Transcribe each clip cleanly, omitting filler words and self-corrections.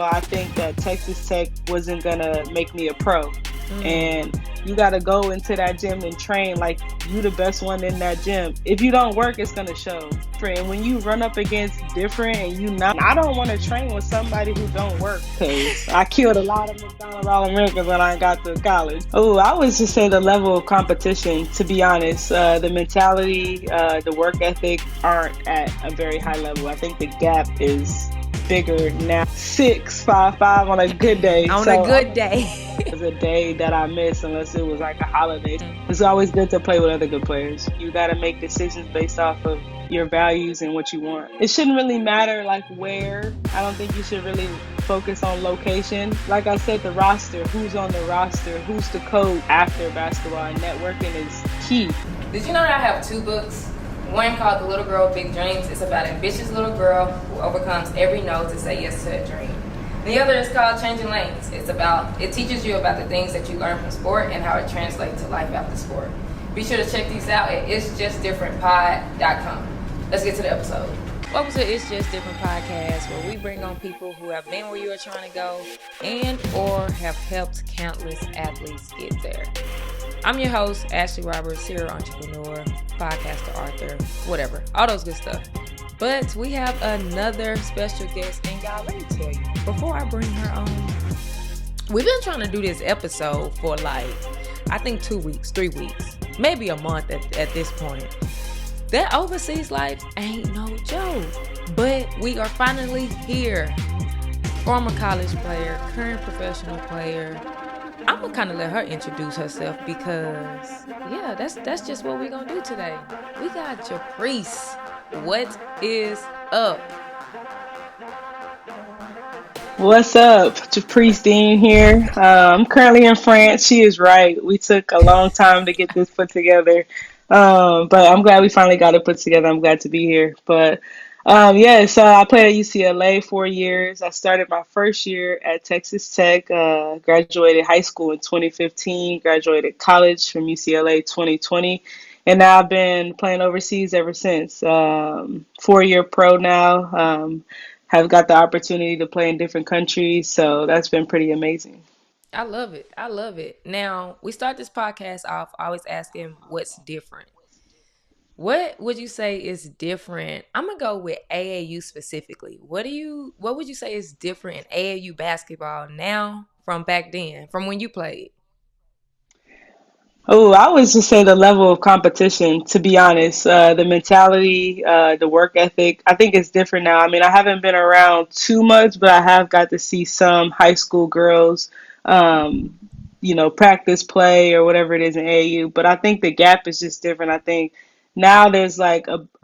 I think that Texas Tech wasn't gonna make me a pro. Mm. And you gotta go into that gym and train like you the best one in that gym. If you don't work, it's gonna show. And when you run up against different and you not, I don't want to train with somebody who don't work because I killed a lot of McDonald's All-Americans when I got to college. Oh, I would just say the level of competition. To be honest, the mentality, the work ethic aren't at a very high level. I think the gap is bigger now. 6'5" on a good day. On a So good day. it's a day that I miss unless it was like a holiday. It's always good to play with other good players. You got to make decisions based off of your values and what you want. It shouldn't really matter like where. I don't think you should really focus on location. Like I said, the roster, who's on the roster, who's the coach after basketball, and networking is key. Did you know that I have two books? One called The Little Girl with Big Dreams. It's about an ambitious little girl who overcomes every no to say yes to a dream. The other is called Changing Lanes. It teaches you about the things that you learn from sport and how it translates to life after sport. Be sure to check these out at itsjustdifferentpod.com. Let's get to the episode. Welcome to It's Just Different podcast, where we bring on people who have been where you are trying to go and or have helped countless athletes get there. I'm your host, Ashley Roberts, serial entrepreneur, podcaster, author, whatever, all those good stuff. But we have another special guest, and y'all, let me tell you, before I bring her on, we've been trying to do this episode for I think 2 weeks, 3 weeks, maybe a month at this point. That overseas life ain't no joke, but we are finally here. Former college player, current professional player. I'm gonna kind of let her introduce herself because, yeah, that's just what we're gonna do today. We got Japreece. What is up? What's up? Japreece Dean here. I'm currently in France. She is right. We took a long time to get this put together. But I'm glad we finally got it put together. I'm glad to be here. But yeah, so I played at UCLA 4 years. I started my first year at Texas Tech, graduated high school in 2015, graduated college from UCLA 2020. And now I've been playing overseas ever since. 4 year pro now. Have got the opportunity to play in different countries. So that's been pretty amazing. I love it. I love it. Now, we start this podcast off always asking what's different. What would you say is different? I'm gonna go with AAU specifically. What would you say is different in AAU basketball now from back then, from when you played? Oh, I would just say the level of competition, to be honest. The mentality, the work ethic, I think it's different now. I mean, I haven't been around too much, but I have got to see some high school girls, um, practice play or whatever it is in AAU. But I think the gap is just different. I think now there's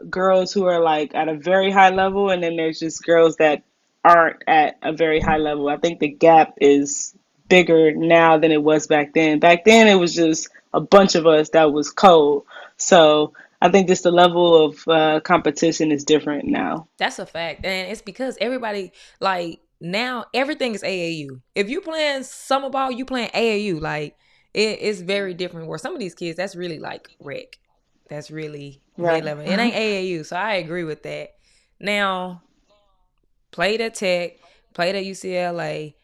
girls who are like at a very high level, and then there's just girls that aren't at a very high level. I think the gap is bigger now than it was back then. Back then, it was just a bunch of us that was cold. So I think just the level of competition is different now. That's a fact. And it's because everybody, now everything is AAU. If you playing summer ball, you playing AAU. It's very different. Where some of these kids, that's really like rec. That's really Right. mid-level. It ain't AAU. So I agree with that. Now, played at Tech, played at UCLA,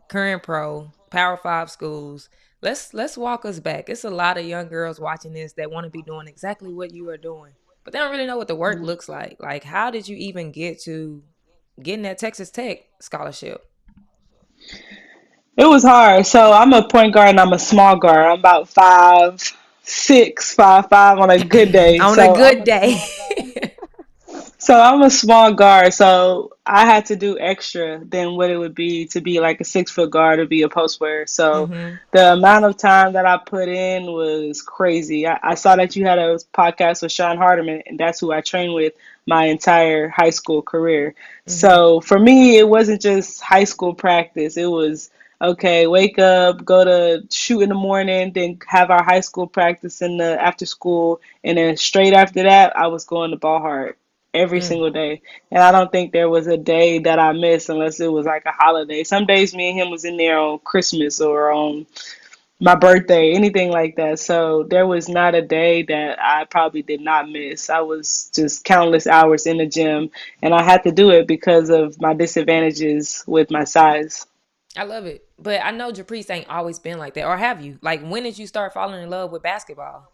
current pro, Power 5 schools. Let's walk us back. It's a lot of young girls watching this that want to be doing exactly what you are doing, but they don't really know what the work looks like. Like, how did you even get to getting that Texas Tech scholarship? It was hard. So I'm a point guard and I'm a small guard. I'm about 5'6", 5'5" on a good day. On a good day. So I'm a small guard, so I had to do extra than what it would be to be like a 6 foot guard or be a post player. So hmm the amount of time that I put in was crazy. I saw that you had a podcast with Sean Hardeman, and that's who I trained with my entire high school career. hmm So for me, it wasn't just high school practice. It was okay, wake up, go to shoot in the morning, then have our high school practice in the after school, and then straight after that, I was going to ball hard every single day. And I don't think there was a day that I missed unless it was like a holiday. Some days me and him was in there on Christmas or on my birthday, anything like that. So there was not a day that I probably did not miss. I was just countless hours in the gym, and I had to do it because of my disadvantages with my size. I love it. But I know Japreece ain't always been like that. Or have you? Like, when did you start falling in love with basketball?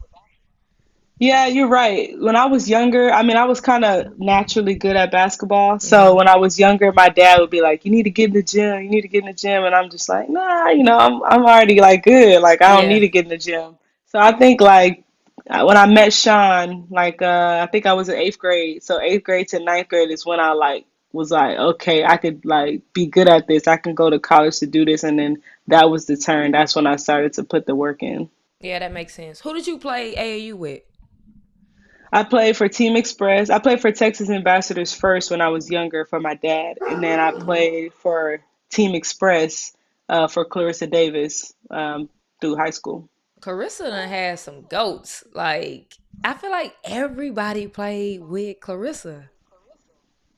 Yeah, you're right. When I was younger, I mean, I was kind of naturally good at basketball. So Mm-hmm. when I was younger, my dad would be like, "You need to get in the gym. You need to get in the gym." And I'm just like, "Nah, I'm already like good. Like I don't need Yeah. to get in the gym." So I think like when I met Sean, like I think I was in eighth grade. So eighth grade to ninth grade is when I like was like, okay, I could like be good at this. I can go to college to do this. And then that was the turn. That's when I started to put the work in. Yeah, that makes sense. Who did you play AAU with? I played for Team Express. I played for Texas Ambassadors first when I was younger for my dad, and then I Mm-hmm. played for Team Express for Clarissa Davis through high school. Clarissa done had some goats. Like, I feel like everybody played with Clarissa.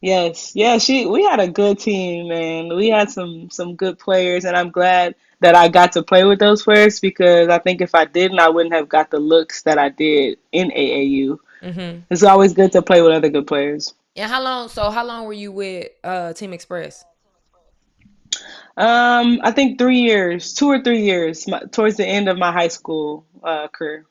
Yes, yeah, we had a good team, man. We had some good players, and I'm glad that I got to play with those players because I think if I didn't, I wouldn't have got the looks that I did in AAU. Mm-hmm. It's always good to play with other good players. And how long were you with Team Express? I think 3 years, 2 or 3 years, towards the end of my high school career.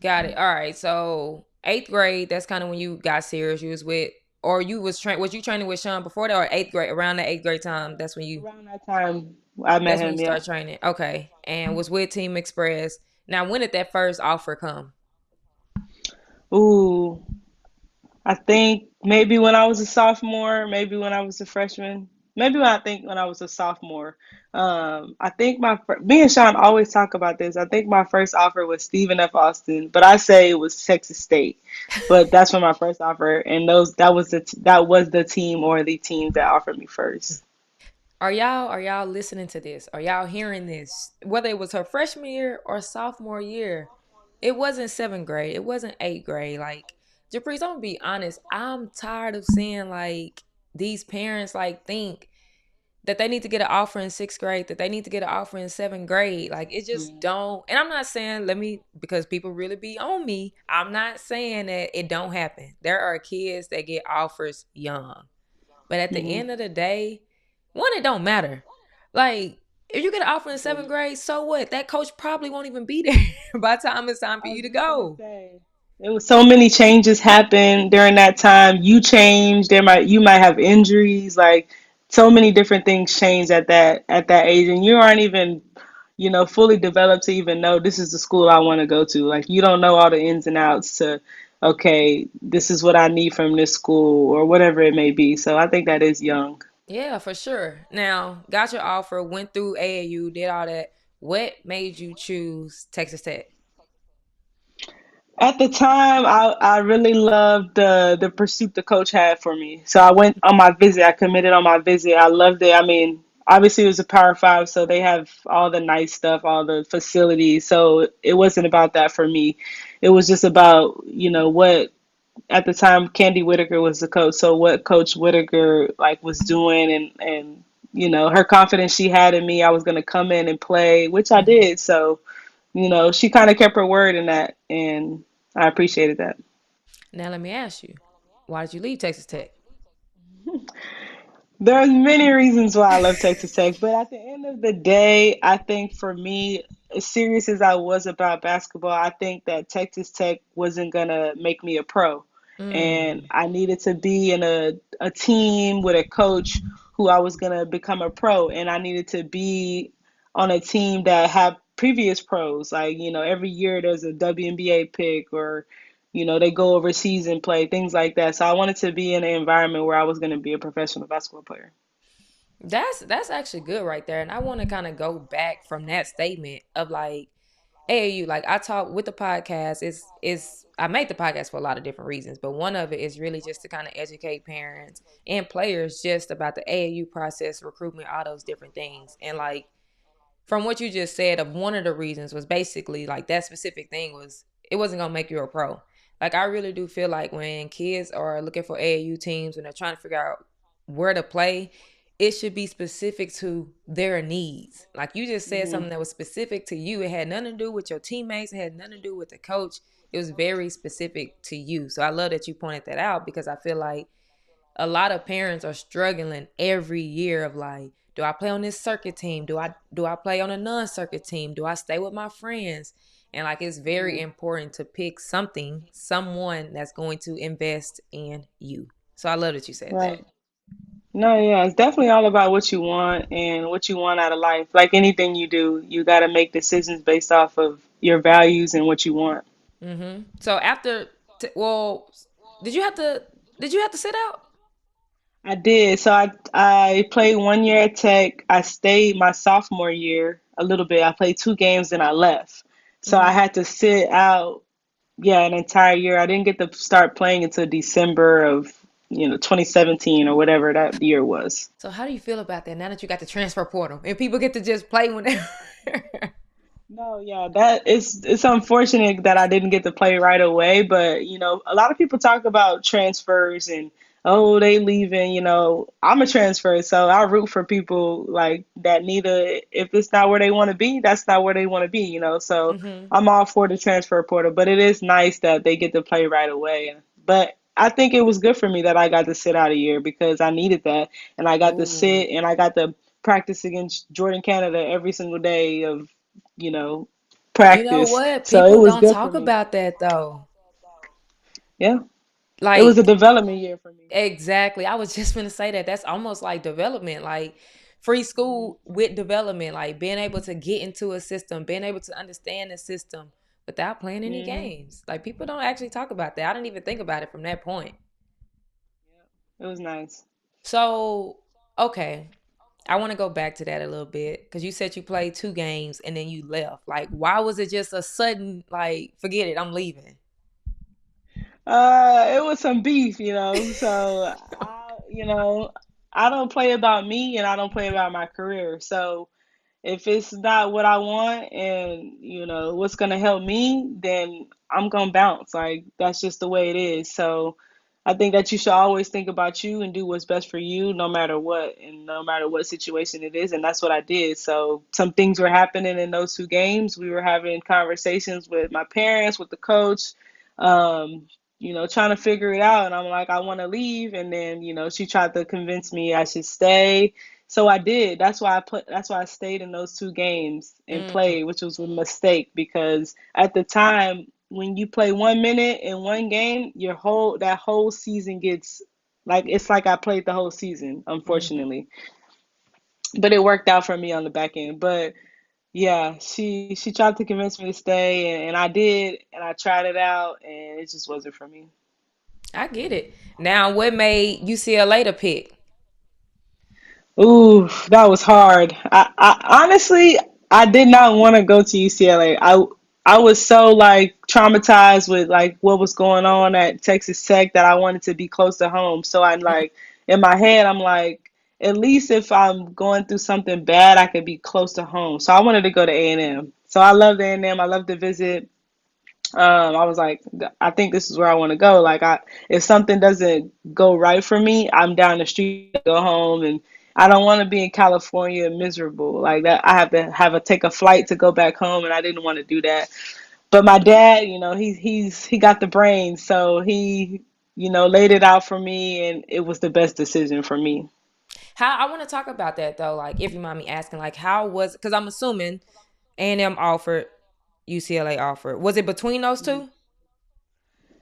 Got it. All right. So eighth grade, that's kind of when you got serious. You was with, or you was you training with Sean before that, or eighth grade, around the eighth grade time? Around that time, I met That's when you him. Yeah. start training. Okay. And was with Team Express. Now, when did that first offer come? Ooh, I think maybe when I was a sophomore, maybe when I was a freshman, maybe when I was a sophomore. I think me and Sean always talk about this. I think my first offer was Stephen F. Austin, but I say it was Texas State. But that's when my first offer, and that was the team or the team that offered me first. Are y'all listening to this? Are y'all hearing this? Whether it was her freshman year or sophomore year, it wasn't seventh grade. It wasn't eighth grade. Like, Japreece, I'm gonna be honest. I'm tired of seeing like these parents like think that they need to get an offer in sixth grade, that they need to get an offer in seventh grade. Like, it just Yeah. don't. And I'm not saying, because people really be on me. I'm not saying that it don't happen. There are kids that get offers young. But at the Hmm. end of the day, one, it don't matter. Like, if you get an offer in seventh grade, so what? That coach probably won't even be there by the time it's time for I was you to just gonna go. say. There was so many changes happened during that time. You changed. You might have injuries. Like so many different things changed at that age, and you aren't even fully developed to even know this is the school I want to go to. Like you don't know all the ins and outs to okay, this is what I need from this school or whatever it may be. So I think that is young. Yeah, for sure. Now, got your offer, went through AAU, did all that. What made you choose Texas Tech? At the time, I really loved the pursuit the coach had for me. So I went on my visit. I committed on my visit. I loved it. I mean, obviously it was a Power Five, so they have all the nice stuff, all the facilities. So it wasn't about that for me. It was just about what at the time Candy Whitaker was the coach. So what Coach Whitaker like was doing and her confidence she had in me. I was gonna come in and play, which I Mhm. did. So she kind of kept her word in that, and I appreciated that. Now, let me ask you, why did you leave Texas Tech? There's many reasons why I love Texas Tech, but at the end of the day, I think for me, as serious as I was about basketball, I think that Texas Tech wasn't gonna make me a pro, and Mm. I needed to be in a team with a coach who I was gonna become a pro, and I needed to be on a team that had previous pros. Like every year there's a WNBA pick or they go overseas and play things like that. So I wanted to be in an environment where I was going to be a professional basketball player. That's actually good right there. And I want to kind of go back from that statement of like AAU. Like, I talk with the podcast, is I make the podcast for a lot of different reasons, but one of it is really just to kind of educate parents and players just about the AAU process, recruitment, all those different things. And like, from what you just said, of one of the reasons was basically like that specific thing was it wasn't gonna make you a pro. Like, I really do feel like when kids are looking for AAU teams and they're trying to figure out where to play, it should be specific to their needs. Like you just said Hmm. something that was specific to you. It had nothing to do with your teammates, it had nothing to do with the coach. It was very specific to you. So I love that you pointed that out because I feel like a lot of parents are struggling every year of like, do I play on this circuit team? Do I play on a non-circuit team? Do I stay with my friends? And like it's very Hmm. important to pick someone that's going to invest in you. So I love that you said that. Right. No, yeah, it's definitely all about what you want and what you want out of life. Like anything you do, you got to make decisions based off of your values and what you want. So after, well, did you have to did you have to sit out? I did. So I played 1 year at Tech. I stayed my sophomore year a little bit. I played 2 games and I left. So I had to sit out, yeah, an entire year. I didn't get to start playing until December of 2017 or whatever that year was. So how do you feel about that now that you got the transfer portal and people get to just play whenever? No, yeah, that is it's unfortunate that I didn't get to play right away, but a lot of people talk about transfers and oh, they leaving, I'm a transfer, so I root for people like that neither if it's not where they want to be, that's not where they want to be. So I'm all for the transfer portal, but it is nice that they get to play right away. But I think it was good for me that I got to sit out a year because I needed that and I got to Ooh. sit and I got to practice against Jordan Canada every single day of you know, You know practice. what? So it People was don't good for talk me. about that though. Yeah. It was a Like development year for me. exactly. I was just gonna say that. That's almost like development, like free Hmm. school with development, like being able to get into a system, being able to understand the system without playing any Hmm. games. Like people don't actually talk about that. I didn't even think about it from that point. It was nice. So, okay. I want to go back to that a little bit because you said you played 2 games and then you left. Like, why was it just a sudden, like, forget it, I'm leaving? It was some beef, So I don't play about me and I don't play about my career. So if it's not what I want and what's gonna help me, then I'm gonna bounce. Like that's just the way it is. So I think that you should always think about you and do what's best for you no matter what and no matter what situation it is. And that's what I did. So some things were happening in those 2 games. We were having conversations with my parents, with the coach, um, trying to figure it out. And I'm like, I want to leave. And then, she tried to convince me I should stay. So I did. That's why I put. That's why I stayed in those 2 games and Mm, played, which was a mistake because at the time when you play 1 minute in one game, that whole season gets like it's like I played the whole season, mm. unfortunately. But it worked out for me on the back end. But yeah, she tried to convince me to stay, and I did, and I tried it out, and it just wasn't for me. I get it. Now, what made UCLA to pick? Ooh, that was hard. I honestly, I did not want to go to UCLA. I was so like traumatized with like what was going on at Texas Tech that I wanted to be close to home. So I like in my head, I'm like, at least if I'm going through something bad, I could be close to home. So I wanted to go to A&M. So I loved A&M. I loved to visit. I was like, I think this is where I want to go. Like, if something doesn't go right for me, I'm down the street to go home, and I don't want to be in California miserable like that. I have to take a flight to go back home, and I didn't want to do that. But my dad, he got the brains, so he laid it out for me, and it was the best decision for me. How I want to talk about that though. Like, if you mind me asking, like, how was? Because I'm assuming A&M offered, UCLA offered. Was it between those two?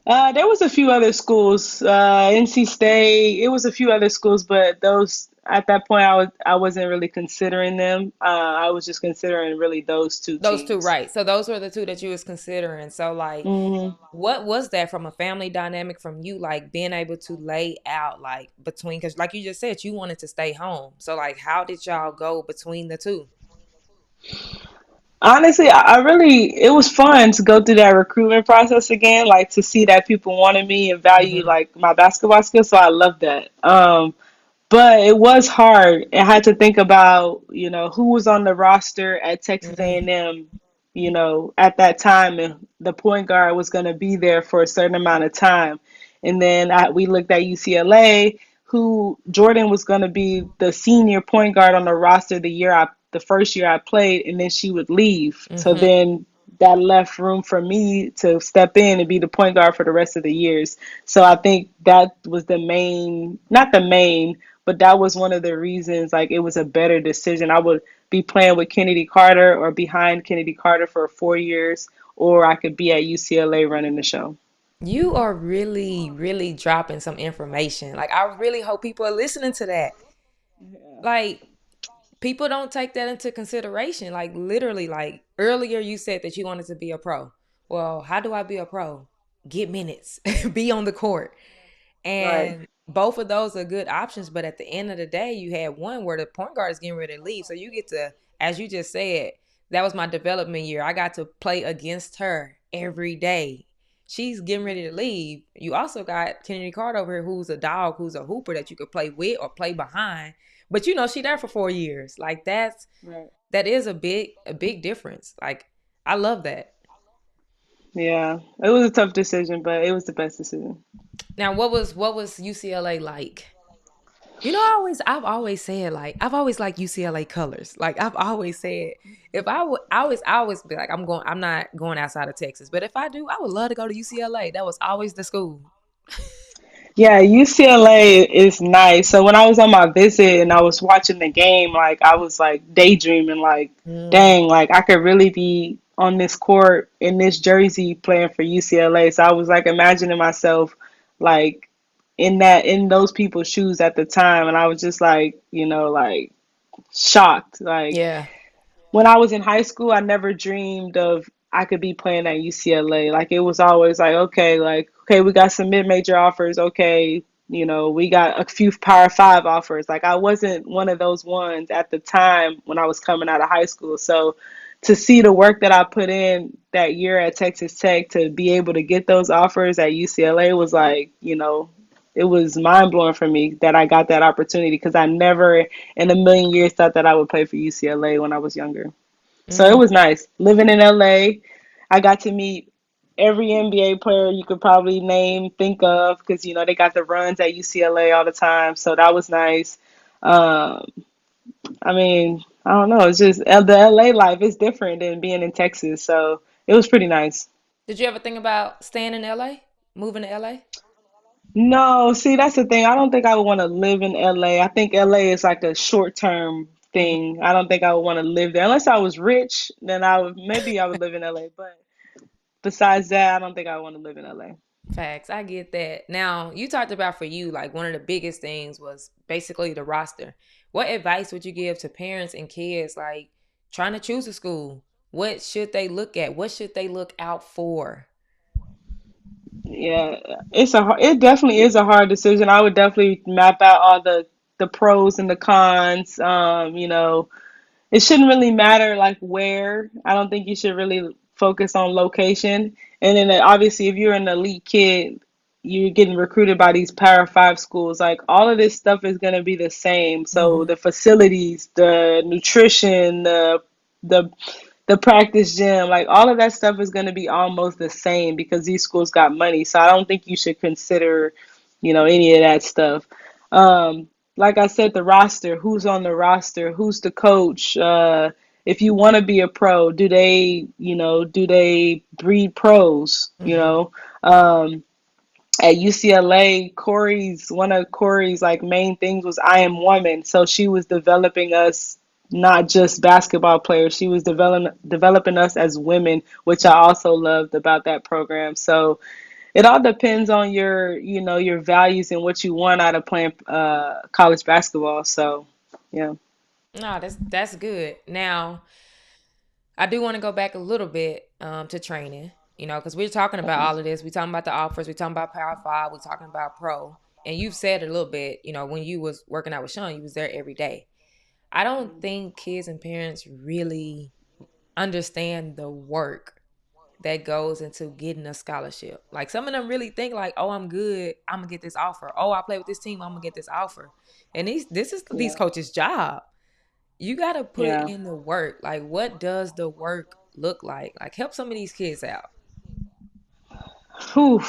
There was a few other schools, NC State. It was a few other schools, but those at that point I wasn't really considering them. I was just considering really those two Those two, teams. right? So those were the two that you was considering. So like, Hmm. what was that from a family dynamic from you, like being able to lay out like between? Because like you just said, you wanted to stay home. So like, how did y'all go between the two? Honestly, I really it was fun to go through that recruitment process again, like to see that people wanted me and value Hmm. like my basketball skills. So I love that. But it was hard. I had to think about, who was on the roster at Texas Hmm. A&M, at that time, and the point guard was going to be there for a certain amount of time. And then we looked at UCLA, who Jordan was going to be the senior point guard on the roster the first year I played, and then she would leave. So Mm-hmm. then that left room for me to step in and be the point guard for the rest of the years. So I think that was the main, not the main, but that was one of the reasons like it was a better decision. I would be playing with Kennedy Carter or behind Kennedy Carter for 4 years, or I could be at UCLA running the show. You are really, really dropping some information. Like, I really hope people are listening to that. Like, people don't take that into consideration. Like, literally, like earlier, you said that you wanted to be a pro. Well, how do I be a pro? Get minutes, be on the court. Right. And both of those are good options. But at the end of the day, you had one where the point guard is getting ready to leave. So you get to, as you just said, that was my development year. I got to play against her every day. She's getting ready to leave. You also got Kennedy Carter over here, who's a dog, who's a hooper that you could play with or play behind. But you know, she there for 4 years. Like Right. that is a big difference. Like, I love that. Yeah. It was a tough decision, but it was the best decision. Now, what was UCLA like? You know, I've always said, like, I've always liked UCLA colors. Like, I've always said, if I would, I always be like, I'm not going outside of Texas, but if I do, I would love to go to UCLA. That was always the school. Yeah, UCLA is nice. So when I was on my visit and I was watching the game, like I was like daydreaming, like, Mm, dang, like I could really be on this court in this jersey playing for UCLA. So I was like imagining myself like in those people's shoes at the time, and I was just like, like shocked. Like yeah. when I was in high school, I never dreamed of I could be playing at UCLA. Like it was always like, okay, we got some mid-major offers. Okay, we got a few Power Five offers. Like I wasn't one of those ones at the time when I was coming out of high school. So to see the work that I put in that year at Texas Tech to be able to get those offers at UCLA was like, it was mind blowing for me that I got that opportunity because I never in a million years thought that I would play for UCLA when I was younger. So it Mm. was nice living in LA. I got to meet every NBA player you could probably name, think of, because they got the runs at UCLA all the time. So that was nice. Um, I mean, I don't know. It's just the LA life is different than being in Texas. So it was pretty nice. Did you ever think about staying in LA, moving to LA? No, see, that's the thing. I don't think I would want to live in LA. I think LA is like a short-term Mm-hmm. thing. I don't think I would want to live there unless I was rich. Then I would live in LA. But besides that, I don't think I want to live in LA. Facts. I get that. Now, you talked about for you, like one of the biggest things was basically the roster. What advice would you give to parents and kids, like trying to choose a school? What should they look at? What should they look out for? Yeah, it definitely is a hard decision. I would definitely map out all the pros and the cons. It shouldn't really matter like where. I don't think you should really focus on location. And then obviously, if you're an elite kid, you're getting recruited by these Power Five schools. Like all of this stuff is going to be the same. So Mm-hmm. the facilities, the nutrition, the the practice gym, like all of that stuff is going to be almost the same because these schools got money. So I don't think you should consider, any of that stuff. Like I said, the roster, who's on the roster, who's the coach, if you want to be a pro, do they breed pros, Mm-hmm. at UCLA, one of Corey's like main things was I am woman. So she was developing us not just basketball players. She was developing us as women, which I also loved about that program. So it all depends on your values and what you want out of playing college basketball. So yeah. No, that's good. Now, I do want to go back a little bit to training, because we're talking about Okay. all of this. We're talking about the offers. We're talking about Power Five. We're talking about pro. And you've said it a little bit, when you was working out with Sean, you was there every day. I don't think kids and parents really understand the work that goes into getting a scholarship. Like some of them really think like, "Oh, I'm good. I'm gonna get this offer. Oh, I play with this team. I'm gonna get this offer." And this is these Yeah. coaches' job. You got to put Yeah. in the work. Like, what does the work look like? Like, help some of these kids out. Whew.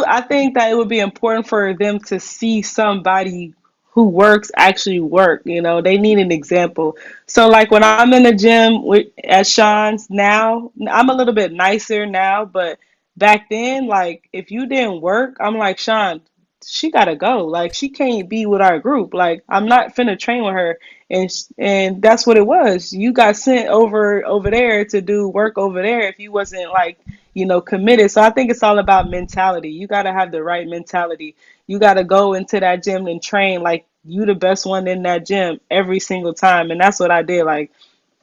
I think that it would be important for them to see somebody who works actually work. They need an example. So like when I'm in the gym at Sean's now, I'm a little bit nicer now, but back then, like if you didn't work, I'm like, Sean, she gotta go. Like she can't be with our group. Like I'm not finna train with her. And that's what it was. You got sent over there to do work over there if you wasn't like committed. So I think it's all about mentality. You got to have the right mentality. You got to go into that gym and train like you the best one in that gym every single time. And that's what I did. Like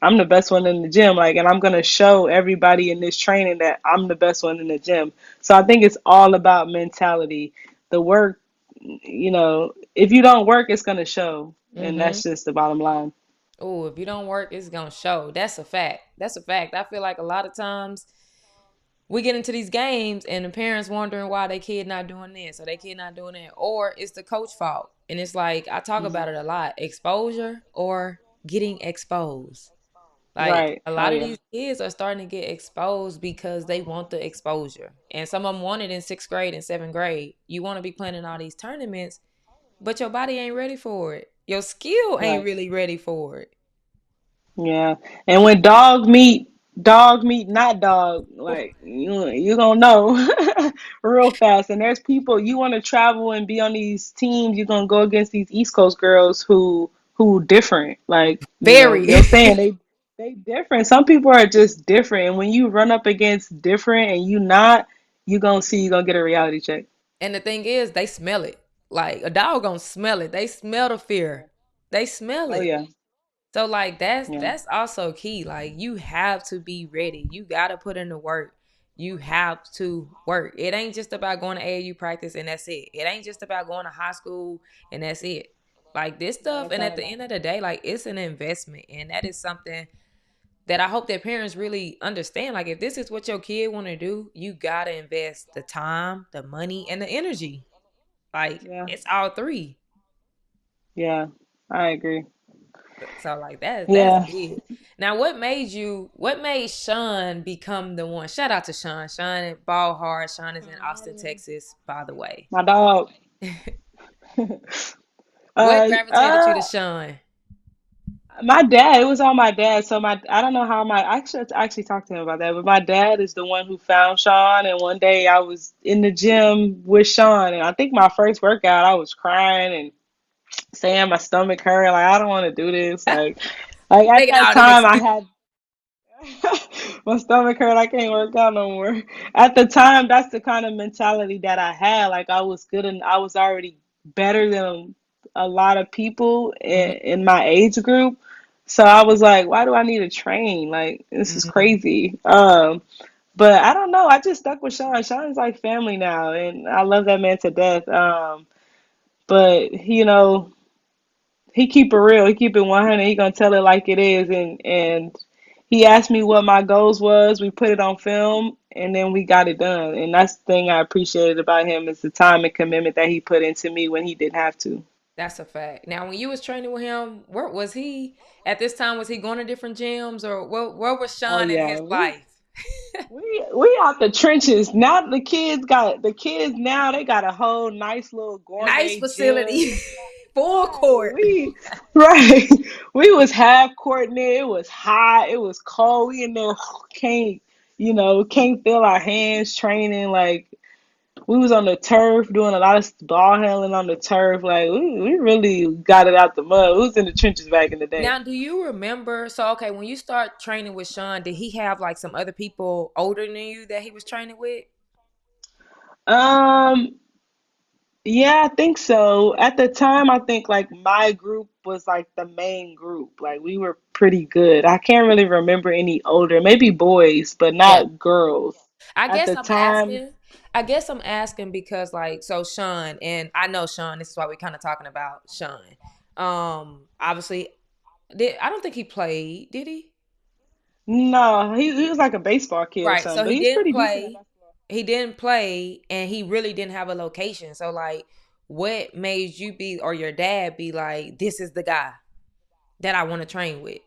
I'm the best one in the gym. Like, and I'm going to show everybody in this training that I'm the best one in the gym. So I think it's all about mentality. The work, if you don't work, it's going to show. And Mm-hmm. that's just the bottom line. Oh, if you don't work, it's gonna show. That's a fact. That's a fact. I feel like a lot of times we get into these games and the parents wondering why their kid not doing this or their kid not doing that, or it's the coach fault. And it's like I talk Mhm. about it a lot: exposure or getting exposed. Like Right. a Oh, lot of yeah. these kids are starting to get exposed because they want the exposure, and some of them want it in sixth grade and seventh grade. You want to be playing in all these tournaments, but your body ain't ready for it. Your skill ain't Right. really ready for it. Yeah, and when dog meet not dog, like you gonna know real fast. And there's people you want to travel and be on these teams. You're gonna go against these East Coast girls who different. Like Very. they're saying they different. Some people are just different, and when you run up against different and you not, you gonna get a reality check. And the thing is, they smell it. Like a dog gonna smell it. They smell the fear. They smell Oh it. yeah, So like that's yeah, that's also key. Like you have to be ready. You gotta put in the work. You have to work. It ain't just about going to AAU practice and that's it. It ain't just about going to high school and that's it. Like this yeah. stuff, It's and not at the about end of that. the day, like it's an investment, and that is something that I hope that parents really understand. Like if this is what your kid want to do, you gotta invest the time, the money, and the energy. Like Yeah, it's all three. yeah. I agree. So like that's Yeah, big. Now what made Sean become the one? Shout out to Sean. Sean at Ball Hard. Sean is in Austin, Texas, by the way. my dog. What uh, gravitated you uh, to Sean? My dad, it was on my dad. So I don't know how I should actually talk to him about that. But my dad is the one who found Sean. And one day I was in the gym with Sean, and I think my first workout, I was crying and saying my stomach hurt. Like I don't want to do this. Like at Making that all them time, I excuses. had my stomach hurt. I can't work out no more. At the time, that's the kind of mentality that I had. Like I was good and I was already better than a lot of people Hmm. in my age group. So I was like, why do I need to train? Like this is Hmm. crazy. But I don't know. I just stuck with Sean. Sean's like family now, and I love that man to death. But he keep it real. He keep it 100. He gonna tell it like it is. And he asked me what my goals was. We put it on film, and then we got it done. And that's the thing I appreciated about him is the time and commitment that he put into me when he didn't have to. That's a fact. Now, when you was training with him, where was he at this time? Was he going to different gyms, or where was Oh Sean in his yeah, life? we out the trenches. Now the kids now they got a whole nice little Nice gourmet gym. facility, full Right, court. right. We was half court in there. It was hot. It was cold. We in there can't can't feel our hands training. Like we was on the turf doing a lot of ball handling on the turf. Like we really got it out the mud. We was in the trenches back in the day. Now, do you remember? So, okay, when you start training with Sean, did he have like some other people older than you that he was training with? Um, yeah, I think so. At the time, I think like my group was like the main group. Like we were pretty good. I can't really remember any older, maybe boys, but Yeah. not girls. I At guess the I'm time, asking. I guess I'm asking because like so Sean and I know Sean. This is why we're kind of talking about Sean. Obviously, I don't think he played. Did he? no, he was like a baseball kid or Right. something, So but he he's didn't pretty decent at play. basketball. He didn't play, and he really didn't have a location. So like, what made you be or your dad be like, this is the guy that I want to train with?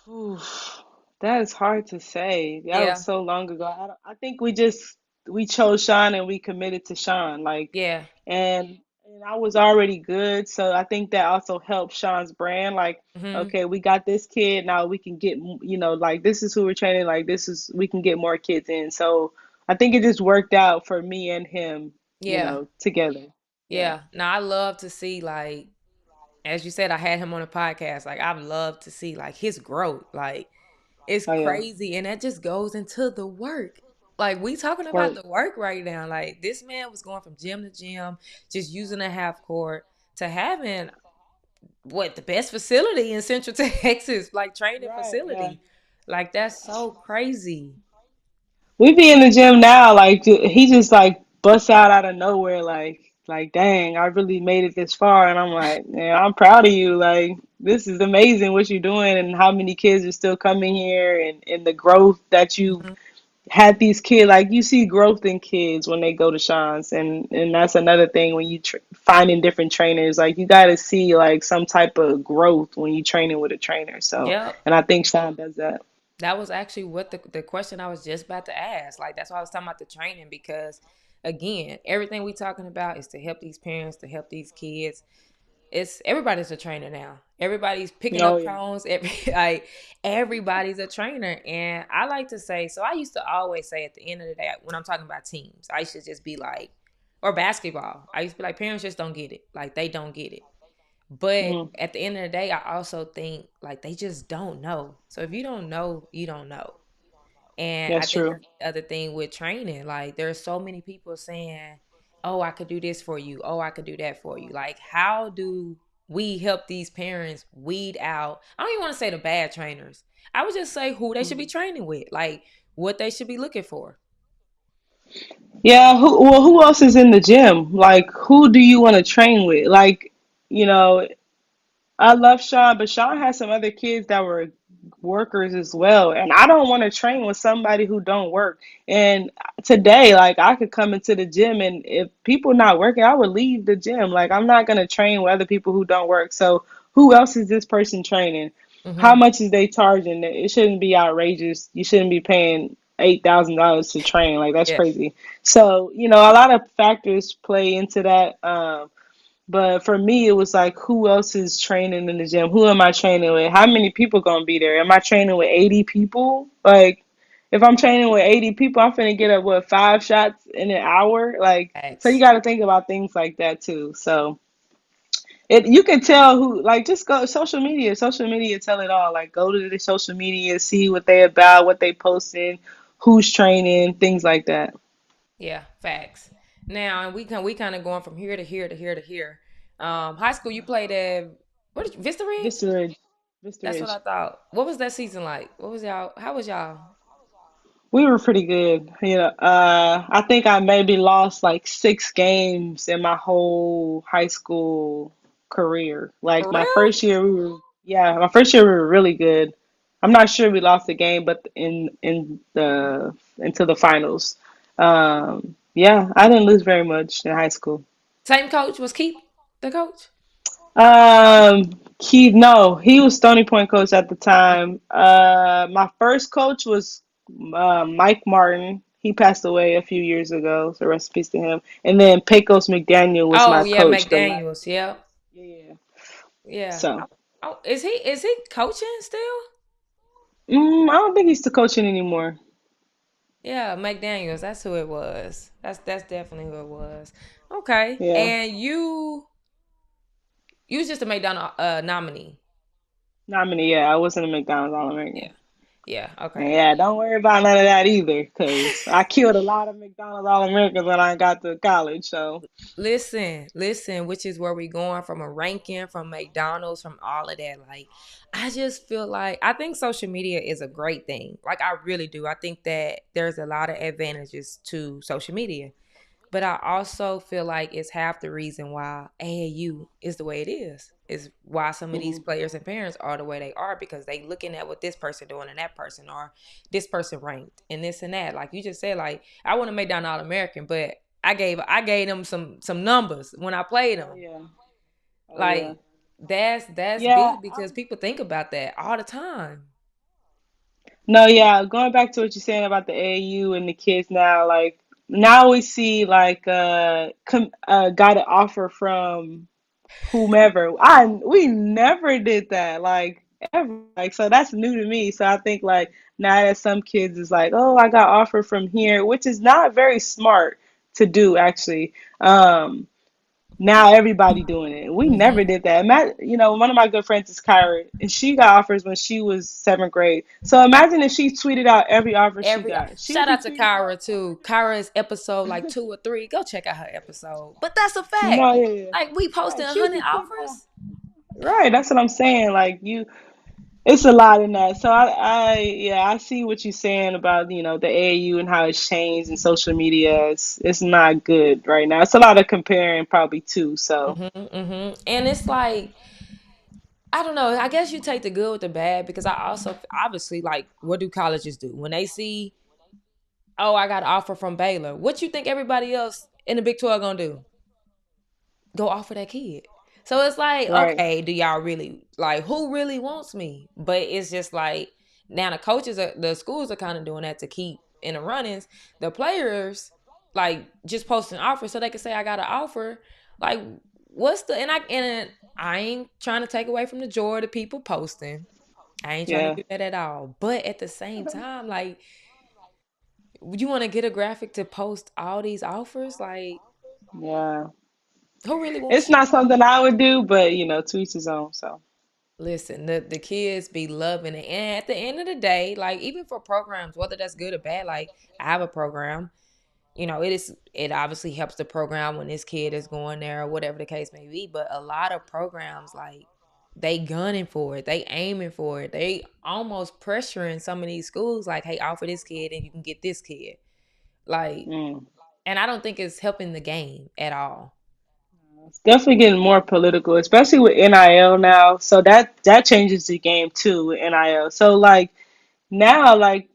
Oof, that is hard to say. That was Yeah. so long ago. I think we just we chose Sean and we committed to Sean. Yeah. And I was already good, so I think that also helped Sean's brand. Like, Hmm. okay, we got this kid now. We can get, like this is who we're training. Like this is we can get more kids in. So I think it just worked out for me and him, Yeah. together. Yeah. Yeah. Now I love to see like, as you said, I had him on a podcast. Like I love to see like his growth. Like it's Oh yeah. crazy, and that just goes into the work. Like we talking about Work. the work right now. Like this man was going from gym to gym, just using a half court to having what the best facility in Central Texas, like training Right. Yeah. facility. Like that's so crazy. We be in the gym now, like he just like busts out of nowhere, like dang, I really made it this far, and I'm like, man, I'm proud of you. Like this is amazing what you're doing, and how many kids are still coming here, and the growth that you've Mhm. had these kids. Like you see growth in kids when they go to Sean's, and that's another thing when you finding different trainers. Like you got to see like some type of growth when you training with a trainer. So, Yep. and I think Sean does that. That was actually what the question I was just about to ask. Like that's why I was talking about the training because again, everything we talking about is to help these parents, to help these kids. It's everybody's a trainer now. Everybody's picking Oh up yeah. cones. Like everybody's a trainer, and I like to say. So I used to always say at the end of the day when I'm talking about teams, I used to just be like, or basketball. I used to be like, parents just don't get it. Like they don't get it. But Hmm. at the end of the day, I also think like they just don't know. So if you don't know, you don't know. And I That's think true. that's the other thing with training. Like there's so many people saying, "Oh, I could do this for you. Oh, I could do that for you." Like how do we help these parents weed out? I don't even want to say the bad trainers. I would just say who they should be Mhm. training with, like what they should be looking for. Yeah, who else is in the gym? Like who do you want to train with? Like, you know, I love Sean, but Sean has some other kids that were workers as well, and I don't want to train with somebody who don't work. And today, like I could come into the gym, and if people not working, I would leave the gym. Like I'm not gonna train with other people who don't work. So who else is this person training? How Hmm. much is they charging? It shouldn't be outrageous. You shouldn't be paying $8,000 to train. Like that's Yeah. crazy. So a lot of factors play into that. But for me, it was like, who else is training in the gym? Who am I training with? How many people gonna be there? Am I training with 80 people? Like, if I'm training with 80 people, I'm finna get up what 5 shots in an hour. Like, so you X. got to think about things like that too. So you can tell who. Like, just go social media. Social media tell it all. Like, go to the social media, see what they about, what they posting, who's training, things like that. Yeah, facts. Now, and we kind of going from here to here to here to here. High school, you played at what did you, Vista Ridge? Vista Ridge, Vista That's what Ridge. I thought. What was that season like? What was y'all? How was y'all? We were pretty good. I think I maybe lost like 6 games in my whole high school career. Like For real? my first year we were really good. I'm not sure we lost a game, but in the into the finals. Yeah, I didn't lose very much in high school. Same coach was Keith, the coach. Keith, no, he was Stony Point coach at the time. My first coach was Mike Martin. He passed away a few years ago, so rest in peace to him. And then Pecos McDaniel was Oh my yeah, coach. The last, McDaniel's. Yeah, yeah. yeah. So, Oh, is he coaching still? I don't think he's the coaching anymore. Yeah, McDaniel's. That's who it was. That's definitely who it was. Okay, Yeah, and you was just a McDonald nominee. nominee. Yeah, I wasn't a McDonald's All Yeah, American. yeah. Okay. Yeah, don't worry about none of that either, because I killed a lot of McDonald's All Americans when I got to college. So, Listen, which is where we going from a ranking, from McDonald's, from all of that. Like, I just feel like I think social media is a great thing. Like, I really do. I think that there's a lot of advantages to social media. But I also feel like it's half the reason why AAU is the way it is. Is why some of these mhm. players and parents are the way they are because they looking at what this person doing and that person or this person ranked and this and that. Like you just said, like I want to make down All American, but I gave them some numbers when I played Oh them. yeah, oh yeah. Like that's Yeah, big because people think about that all the time. no, yeah. Going back to what you're saying about the AAU and the kids now, like now we see like got an offer from whomever. I We never did that, like ever. Like, so that's new to me. So I think like now that some kids is like, oh, I got offer from here, which is not very smart to do actually. Now everybody doing it. We never Hmm. did that. One of my good friends is Kyra, and she got offers when she was seventh grade. So imagine if she tweeted out every offer she Every got. She'll shout be out to tweeting Kyra out. too. Kyra is episode like 2 or 3. Go check out her episode. But that's a fact. No, yeah, yeah. Like we posting Right. a She'll hundred be tweeting out. offers. Right. That's what I'm saying. Like you, it's a lot in that. So yeah, I see what you're saying about, the AAU and how it's changed and social media. It's not good right now. It's a lot of comparing probably too. So And it's like I don't know. I guess you take the good with the bad because I also obviously like what do colleges do when they see, oh, I got an offer from Baylor. What you think everybody else in the Big 12 gonna do? Go offer that kid. So it's like, right. okay, do y'all really like who really wants me? But it's just like now the schools are kind of doing that to keep in the runnings. The players like just posting offers so they can say I got an offer. Like what's the and I ain't trying to take away from the joy of the people posting. I ain't trying to Yeah. do that at all. But at the same time, like, would you want to get a graphic to post all these offers? Like, Yeah. who really It's wants you? not something I would do, but to each his own. So. Listen, the kids be loving it. And at the end of the day, like, even for programs, whether that's good or bad, like, I have a program, it obviously helps the program when this kid is going there or whatever the case may be. But a lot of programs, like, they gunning for it, they aiming for it, they almost pressuring some of these schools, like, hey, offer this kid and you can get this kid. Like, Mm. and I don't think it's helping the game at all. It's definitely getting more political, especially with NIL now. So that changes the game too with NIL. So like now, like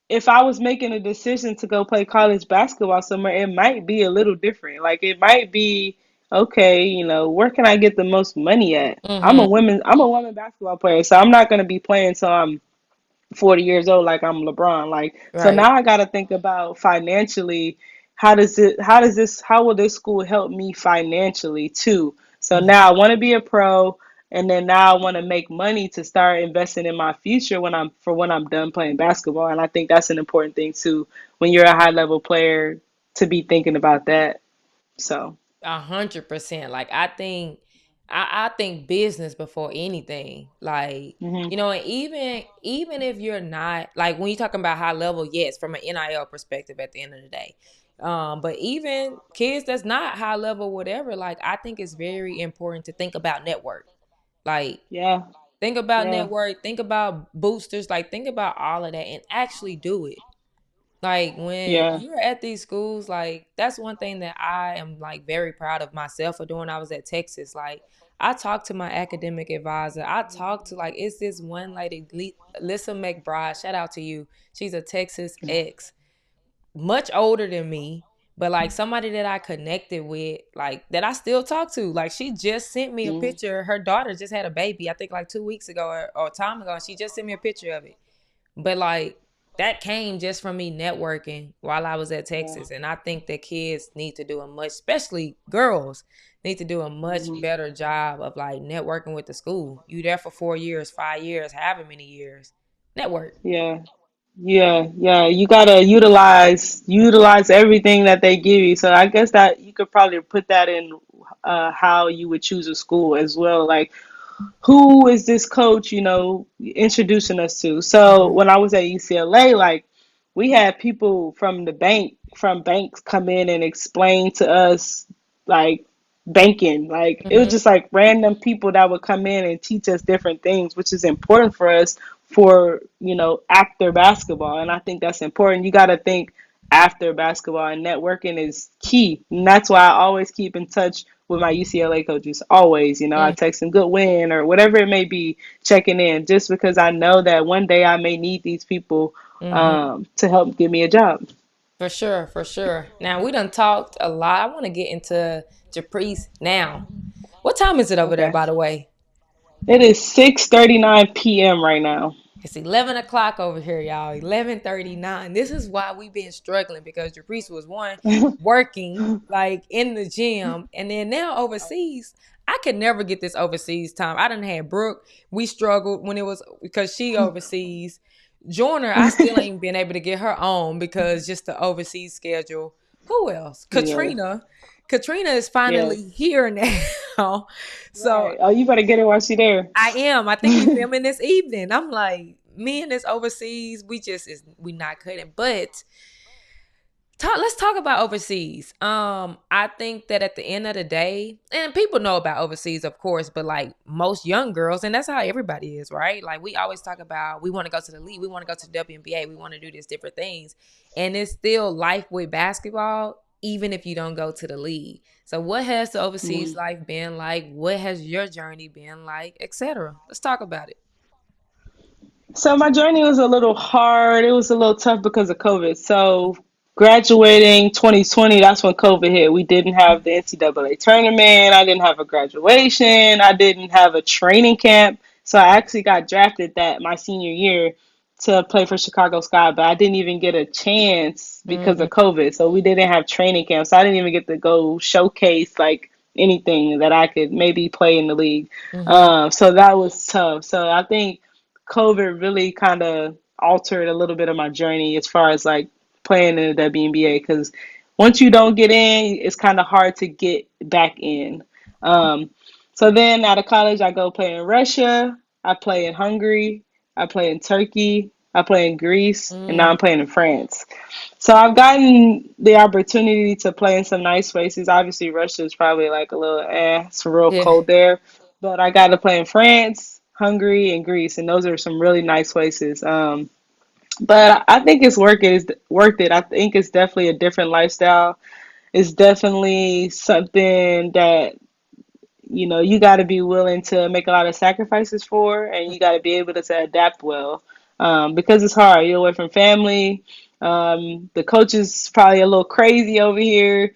if I was making a decision to go play college basketball somewhere, it might be a little different. Like it might be okay, where can I get the most money at? Mm-hmm. I'm a woman basketball player, so I'm not gonna be playing till I'm 40 years old like I'm LeBron. Like, so Right. now I got to think about financially, how will this school help me financially too? So Mm-hmm. now I want to be a pro, and then now I want to make money to start investing in my future when I'm done playing basketball. And I think that's an important thing too when you're a high level player to be thinking about that. So, 100%. Like I think business before anything. Like, hmm and even if you're not like when you're talking about high level, yes, from an NIL perspective at the end of the day. But even kids that's not high level, whatever, like I think it's very important to think about network. Like yeah, think about yeah, network, think about boosters, like think about all of that and actually do it. Like when yeah, you're at these schools, like that's one thing that I am like very proud of myself for doing. I was at Texas. Like I talked to my academic advisor. I talked to like it's this one lady, Lisa McBride. Shout out to you. She's a Texas ex, much older than me, but like somebody that I connected with, like that I still talk to. Like she just sent me a mm, picture. Her daughter just had a baby, I think like 2 weeks ago or time ago, and she just sent me a picture of it. But like that came just from me networking while I was at yeah, Texas. And I think that kids need to do a much, especially girls, need to do a much hmm better job of like networking with the school. You there for 4 years, 5 years, however many years. Network. yeah. Yeah, yeah, you gotta utilize everything that they give you. So I guess that you could probably put that in how you would choose a school as well. Like, who is this coach, introducing us to? So Mm-hmm. when I was at UCLA, like we had people from banks come in and explain to us like banking. Like it was Mm-hmm. just like random people that would come in and teach us different things, which is important for us for, after basketball. And I think that's important. You gotta think after basketball, and networking is key. And that's why I always keep in touch with my UCLA coaches. Always, I text them good win or whatever it may be, checking in, just because I know that one day I may need these people Mm-hmm. to help give me a job. For sure, for sure. Now we done talked a lot. I want to get into Japreece now. What time is it over there, Okay. by the way? It is 6:39 p.m. right now. It's 11 o'clock over here, y'all. 11:39. This is why we've been struggling because Japreece was one working like in the gym, and then now overseas. I could never get this overseas time. I done had Brooke. We struggled when it was because she overseas. Joiner, I still ain't been able to get her on because just the overseas schedule. Who else? Yeah. Katrina. Katrina is Yes. finally here now. So Right. Oh, you better get it while she there. I am. I think we filming this evening. I'm like, me and this overseas, we not cutting. But let's talk about overseas. I think that at the end of the day, and people know about overseas, of course, but like most young girls, and that's how everybody is, right? Like we always talk about we want to go to the league, we want to go to the WNBA, we want to do these different things. And it's still life with basketball, even if you don't go to the league. So what has the overseas Mm. life been like? What has your journey been like, etc.? Let's talk about it. So my journey was a little hard. It was a little tough because of COVID. So graduating 2020, that's when COVID hit. We didn't have the NCAA tournament. I didn't have a graduation. I didn't have a training camp. So I actually got drafted that my senior year to play for Chicago Sky, but I didn't even get a chance because Mm-hmm. of COVID. So we didn't have training camp. So I didn't even get to go showcase like anything that I could maybe play in the league. Mm-hmm. So that was tough. So I think COVID really kind of altered a little bit of my journey as far as like playing in the WNBA because once you don't get in, it's kind of hard to get back in. Um, so then out of college, I go play in Russia, I play in Hungary, I play in Turkey, I play in Greece, and now Mm, I'm playing in France. So I've gotten the opportunity to play in some nice places. Obviously, Russia is probably like a little it's real yeah. cold there, but I got to play in France, Hungary, and Greece, and those are some really nice places. But I think it's worth it. It's worth it. I think it's definitely a different lifestyle. It's definitely something that you got to be willing to make a lot of sacrifices for, and you got to be able to adapt well, because it's hard. You're away from family. The coach is probably a little crazy over here.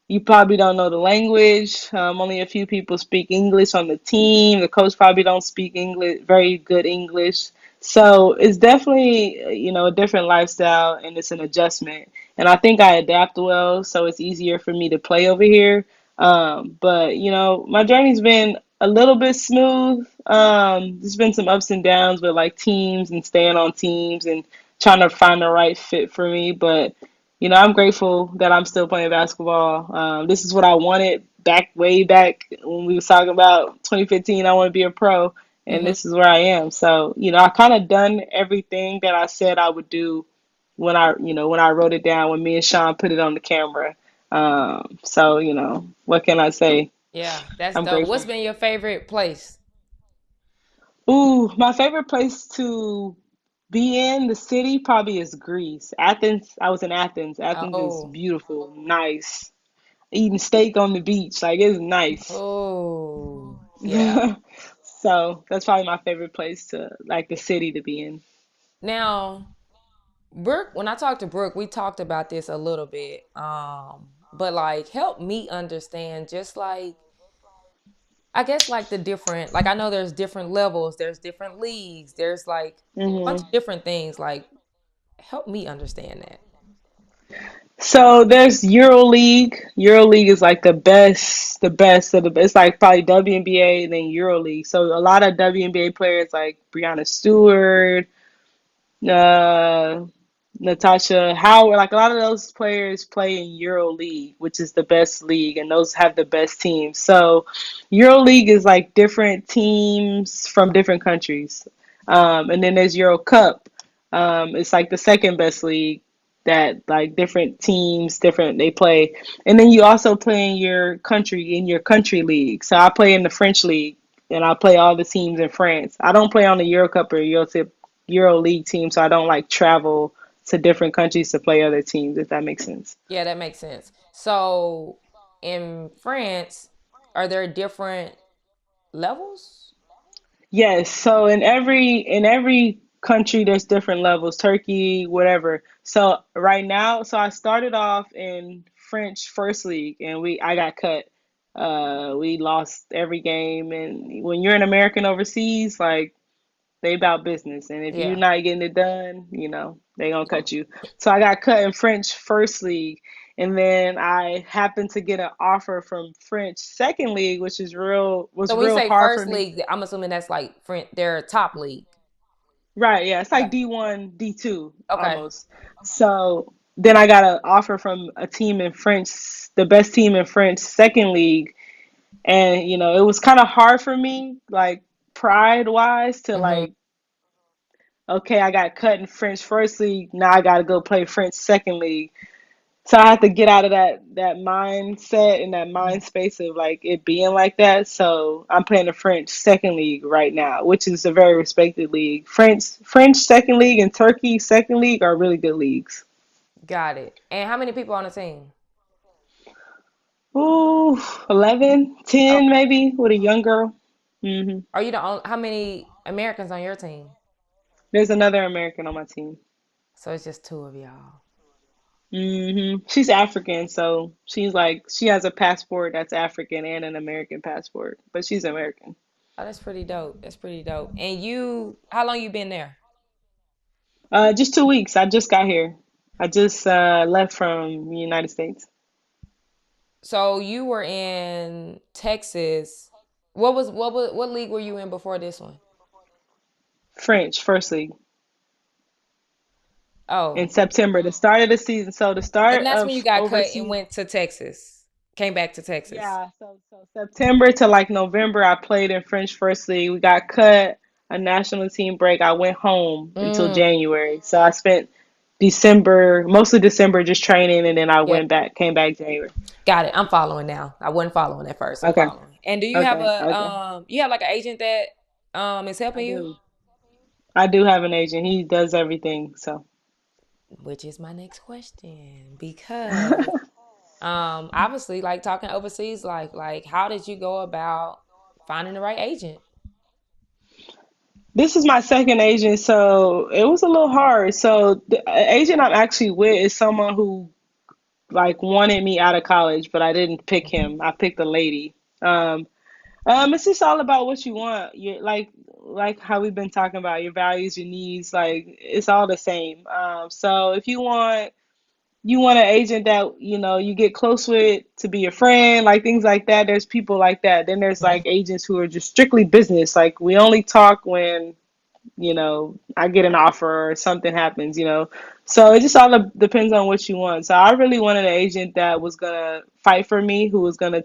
You probably don't know the language. Only a few people speak English on the team. The coach probably don't speak English, very good English. So it's definitely, a different lifestyle and it's an adjustment. And I think I adapt well, so it's easier for me to play over here. But my journey's been a little bit smooth. There's been some ups and downs with like teams and staying on teams and trying to find the right fit for me. But I'm grateful that I'm still playing basketball. This is what I wanted back way back when we was talking about 2015. I want to be a pro, and Mm-hmm. this is where I am. So I kind of done everything that I said I would do when I wrote it down when me and Sean put it on the camera. So what can I say? Yeah, that's I'm dope. What's grateful. been your favorite place? Ooh, my favorite place to be in the city probably is Greece. Athens. I was in Athens. Athens is Oh, beautiful, nice. Eating steak on the beach, like it's nice. oh, yeah. So that's probably my favorite place to like the city to be in. Now, Brooke, when I talked to Brooke, we talked about this a little bit. But like, help me understand, just like I guess like the different, like I know there's different levels, there's different leagues, there's like a bunch hmm of different things. Like, help me understand that. So there's EuroLeague. EuroLeague is like the best of the best. It's like probably WNBA and then EuroLeague. So a lot of WNBA players like Brianna Stewart, uh, Natasha Howard, like a lot of those players play in Euro League, which is the best league, and those have the best teams. So Euro League is like different teams from different countries, and then there's Euro Cup. It's like the second best league that like different teams, different they play, and then you also play in your country league. So I play in the French league, and I play all the teams in France. I don't play on the Euro Cup or Euro League team, so I don't like travel to different countries to play other teams, if that makes sense. Yeah, that makes sense. So in France, are there different levels? Yes, so in every country there's different levels, Turkey, whatever. So right now, so I started off in French First League and I got cut. We lost every game, and when you're an American overseas, like They about business, and if you're Yeah. not getting it done, they gonna cut you. So I got cut in French first league, and then I happened to get an offer from French second league, which is real was So when you real say hard for first me. league, I'm assuming that's like their top league. Right, yeah, it's Okay. like D1, D2 Okay. almost. So then I got an offer from a team in French, the best team in French second league, and it was kind of hard for me, like pride wise, to Mm-hmm. like, okay, I got cut in French first league, now I got to go play French second league. So I had to get out of that mindset and that mind space of like it being like that. So I'm playing the French second league right now, which is a very respected league. French second league and Turkey second league are really good leagues. Got it. And how many people on the team? Ooh, 11, Oh, 10 maybe with a young girl. are you the only? How many Americans on your team? There's another American on my team. So it's just two of y'all. She's African, so she has a passport that's African and an American passport, but she's American. Oh, that's pretty dope. That's pretty dope. And how long you been there? Just 2 weeks. I just got here. I just left from the United States. So you were in Texas. What league were you in before this one? French first league in Oh, September, the start of the season. So the and start that's when you of got cut and overseas. went to Texas. Came back to Texas. Yeah. So September to like November, I played in French first league. We got cut a national team break. I went home until Mm, January. So I spent December, mostly December, just training, and then I yeah, came back January. got it. I'm following now. I wasn't following at first. I'm Okay. following. And do you have Okay. a Okay. you have like an agent that is I helping you? do. I do have an agent. He does everything. So. Which is my next question because obviously like talking overseas like how did you go about finding the right agent? This is my second agent, so it was a little hard. So the agent I'm actually with is someone who like wanted me out of college, but I didn't pick him. I picked a lady. Um, it's just all about what you want. You like how we've been talking about your values, your needs. Like it's all the same. So if you want an agent that you get close with to be your friend, like things like that. There's people like that. Then there's like agents who are just strictly business. Like we only talk when I get an offer or something happens. So it just all depends on what you want. So I really wanted an agent that was gonna fight for me, who was gonna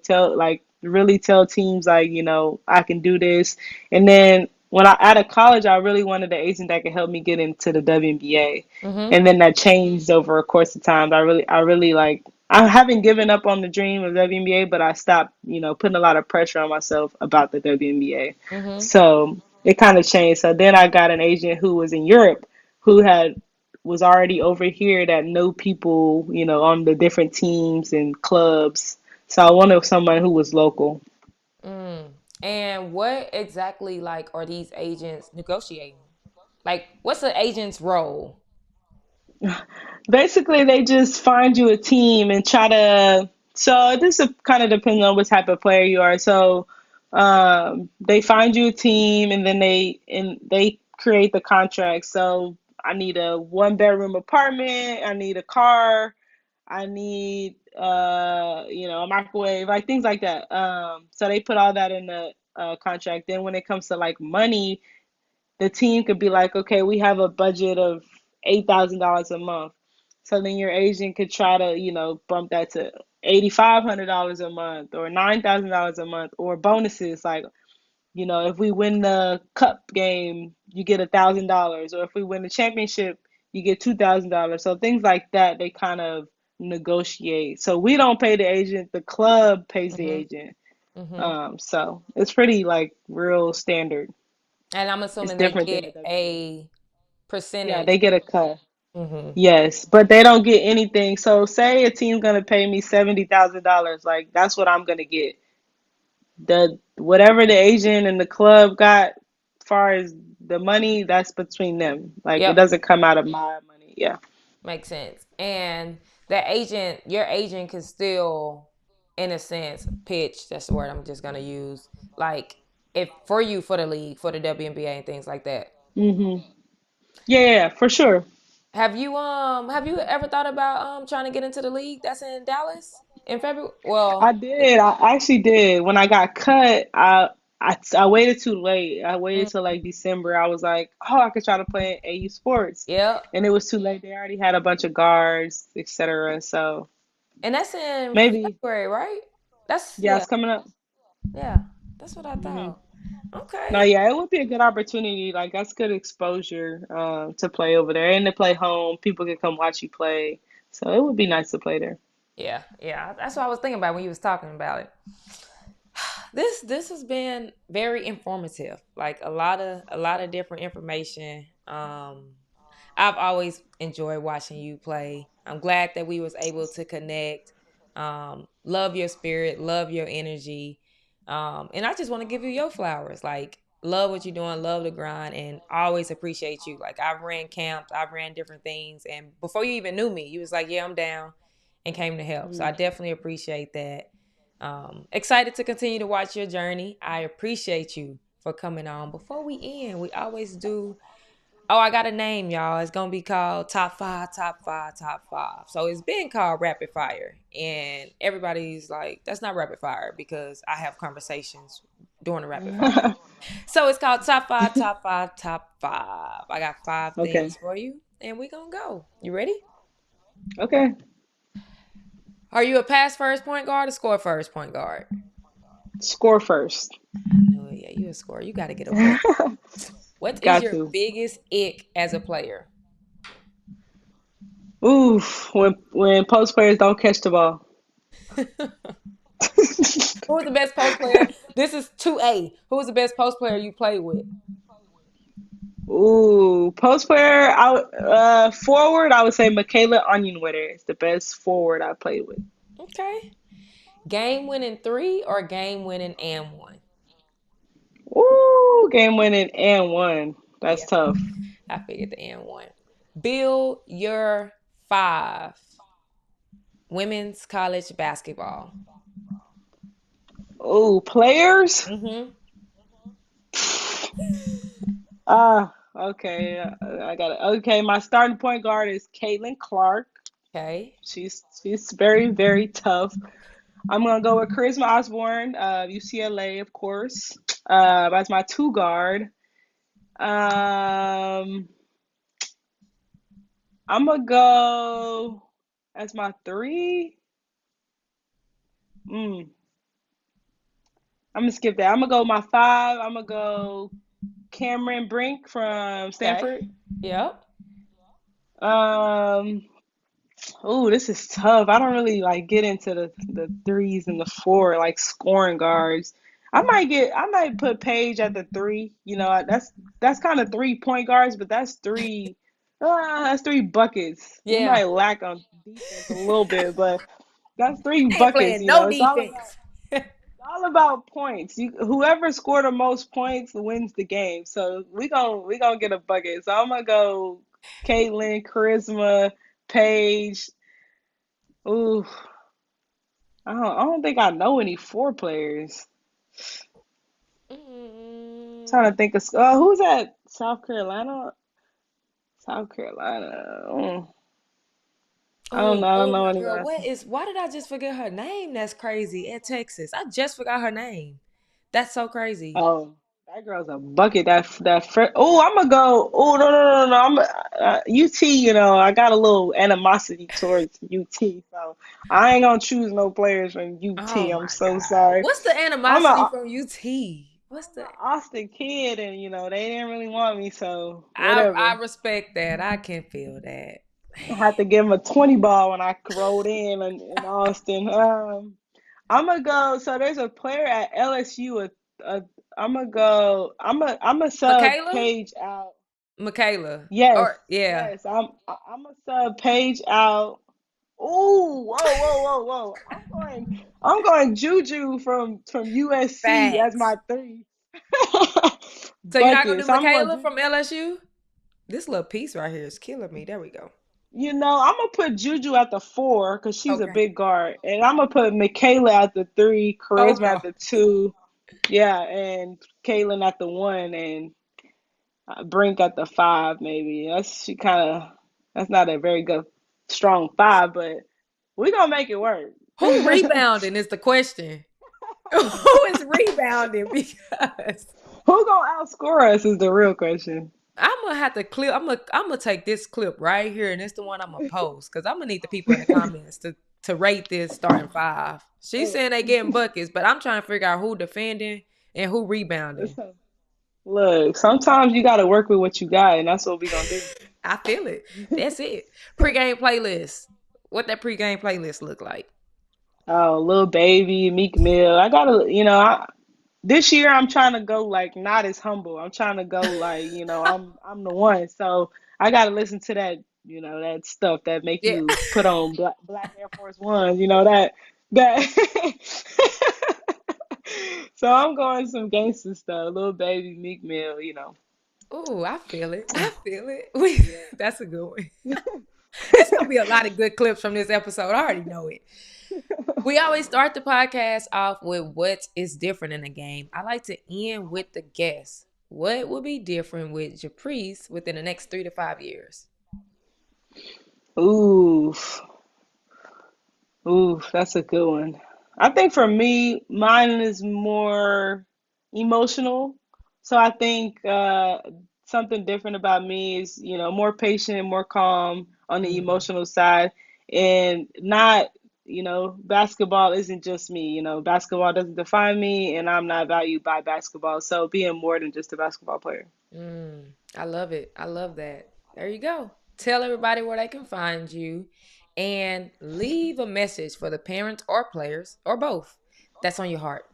really tell teams like, I can do this. And then when I out of college, I really wanted an agent that could help me get into the WNBA. Mm-hmm. And then that changed over a course of time. I really like. I haven't given up on the dream of WNBA, but I stopped, putting a lot of pressure on myself about the WNBA. Mm-hmm. So it kind of changed. So then I got an agent who was in Europe, who was already over here that know people, on the different teams and clubs. So I wanted someone who was local. Mm. And what exactly like are these agents negotiating? Like what's the agent's role? Basically, they just find you a team and try to. So this kind of depends on what type of player you are. So they find you a team, and then they create the contract. So I need a one bedroom apartment. I need a car. I need a microwave, like things like that. So they put all that in the contract. Then when it comes to like money, the team could be like, okay, we have a budget of $8,000 a month. So then your agent could try to, bump that to $8,500 a month or $9,000 a month or bonuses. Like, if we win the cup game, you get $1,000, or if we win the championship, you get $2,000. So things like that, they kind of negotiate. So we don't pay the agent; the club pays the Mm-hmm. agent. Mm-hmm. So it's pretty like real standard. And I'm It's assuming they different than the get WNBA. a Yeah, percentage. they get a cut. Mm-hmm. Yes, but they don't get anything. So say a team's gonna pay me $70,000, like that's what I'm gonna get. The whatever the agent and the club got, as far as the money, that's between them. Like it Yep. doesn't come out of my money. Yeah. Makes sense. And your agent can still, in a sense, pitch. That's the word I'm just gonna use. Like if for you for the league, for the WNBA and things like that. Mhm. Yeah, yeah, yeah, for sure. Have you ever thought about trying to get into the league that's in Dallas in February? Well, I did. I actually did. When I got cut, I waited too late. I waited mm, till like December. I was like, oh, I could try to play in AU sports, yeah, and it was too late. They already had a bunch of guards, etc. So and that's in maybe, February, right? That's yeah, yeah, it's coming up. yeah. That's what I Hmm. thought. No, Okay. yeah, it would be a good opportunity. Like that's good exposure to play over there and to play home. People can come watch you play, so it would be nice to play there. Yeah, yeah. That's what I was thinking about when you was talking about it. This has been very informative. Like a lot of different information. I've always enjoyed watching you play. I'm glad that we was able to connect. Love your spirit, love your energy. And I just want to give you your flowers. Like love what you're doing, love the grind, and always appreciate you. Like I've ran camps, I've ran different things, and before you even knew me, you was like, "Yeah, I'm down," and came to help. So I Mhm. definitely appreciate that. Excited to continue to watch your journey. I appreciate you for coming on. Before we end, we always do. Oh, I got a name, y'all. It's gonna be called Top Five, Top Five, Top Five. So it's been called Rapid Fire, and everybody's like, "That's not Rapid Fire," because I have conversations during the Rapid Fire. So it's called Top Five, Top Five, Top Five. I got five Okay. things for you, and we gonna go. You ready? Okay. Are you a pass first point guard or score first point guard? Score first. I know it. Yeah, you a scorer. You got to get a bucket. What is Got your to. biggest ick as a player? Oof, when post players don't catch the ball. Who was the best post player? This is 2A. Who was the best post player you played with? Ooh, post player. Forward. I would say Michaela Onyenwitter is the best forward I played with. Okay. Game winning three or game winning and one? Ooh, game winning and one. That's Yeah, tough. I figured the and one. Build your five. Women's college basketball. Ooh, players. Mm-hmm. Okay. I got it. Okay, my starting point guard is Caitlin Clark. Okay. She's very very tough. I'm gonna go with Charisma Osborne, UCLA, of course. That's my two guard. Um, I'm gonna go as my three. Mm, I'm gonna skip that. I'm gonna go my five. I'm gonna go Cameron Brink from Okay. Stanford. Yep. Um, oh, this is tough. I don't really like get into the threes and the four like scoring guards. I might put Paige at the three. That's kind of 3 point guards, but that's three buckets. We Yeah. might lack on defense a little bit, but that's three I ain't buckets. playing no It's defense. all about points. Whoever scored the most points wins the game. So we gonna get a bucket. So I'm gonna go Caitlin, Charisma, Paige. Ooh, I don't think I know any four players. Mm. Trying to think of who's at South Carolina. South Carolina. I don't Oh, know. I don't oh, know my girl. anyone. Why did I just forget her name? That's crazy. At Texas. I just forgot her name. That's so crazy. Oh, that girl's a bucket. Oh, I'm gonna go. Oh, no, no, no, no. UT. I got a little animosity towards UT, so I ain't gonna choose no players from UT. Oh I'm my so God. sorry. What's the I'm animosity a from UT? What's I'm the an Austin kid, and they didn't really want me, so I whatever. respect that. I can feel that. I had to give him a 20 ball when I rode in Austin. I'm gonna go. So there's a player at LSU. I'm gonna go. I'm a sub Michaela? Page out. Michaela. Yes, Or yeah. yes. I'm a sub Page out. Ooh, whoa, whoa, whoa, whoa. I'm going Juju from USC as Facts. my three. So you're not gonna do Buckets. I'm going Michaela Juju. from LSU? This little piece right here is killing me. There we go. I'm gonna put Juju at the four because she's a Okay. big guard, and I'm gonna put Michaela at the three, Oh Charisma God. at the two, yeah, and Kaylin at the one, and Brink at the 5, maybe. That's not a very good strong 5, but we gonna make it work. Who rebounding is the question. Who is rebounding? Because Who gonna outscore us is the real question. I'm gonna have to clip. I'm gonna take this clip right here, and it's the one I'm gonna post because I'm gonna need the people in the comments to rate this starting 5. She's saying they getting buckets, but I'm trying to figure out who defending and who rebounding. Look, sometimes you gotta work with what you got, and that's what we gonna do. I feel it. That's it. Pre-game playlist. What that pre-game playlist look like? Oh, Lil Baby, Meek Mill. I gotta, this year I'm trying to go like not as humble. I'm trying to go like, I'm the one. So I gotta listen to that, that stuff that make Yeah. you put on black Air Force Ones, that. So I'm going some gangster stuff, Lil Baby, Meek Mill. Oh, I feel it. I feel it. That's a good one. It's gonna be a lot of good clips from this episode. I already know it. We always start the podcast off with what is different in the game. I like to end with the guess. What will be different with Japreece within the next 3 to 5 years? Ooh, ooh, that's a good one. I think for me, mine is more emotional. So I think something different about me is, more patient, more calm on the Mm, emotional side, and not, basketball isn't just me. Basketball doesn't define me, and I'm not valued by basketball. So being more than just a basketball player. I love it. I love that. There you go. Tell everybody where they can find you and leave a message for the parents or players or both that's on your heart.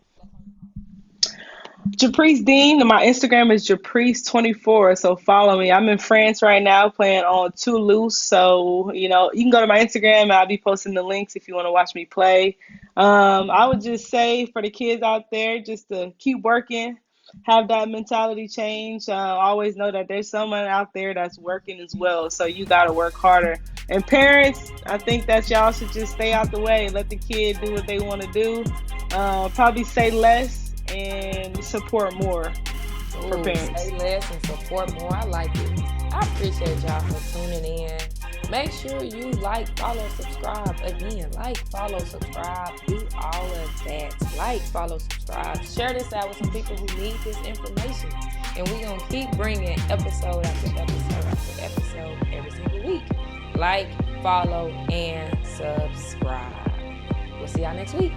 Japreece Dean. My Instagram is Japreece24. So follow me. I'm in France right now playing on Toulouse. So, you can go to my Instagram and I'll be posting the links if you want to watch me play. I would just say for the kids out there, just to keep working, have that mentality change. Always know that there's someone out there that's working as well. So you got to work harder. And parents, I think that y'all should just stay out the way. Let the kid do what they want to do. Probably say less and support more for Oh, say parents. less and support more. I like it. I appreciate y'all for tuning in. Make sure you like, follow, subscribe. Again, like, follow, subscribe. Do all of that. Like, follow, subscribe. Share this out with some people who need this information. And we're going to keep bringing episode after episode after episode every single week. Like, follow, and subscribe. We'll see y'all next week.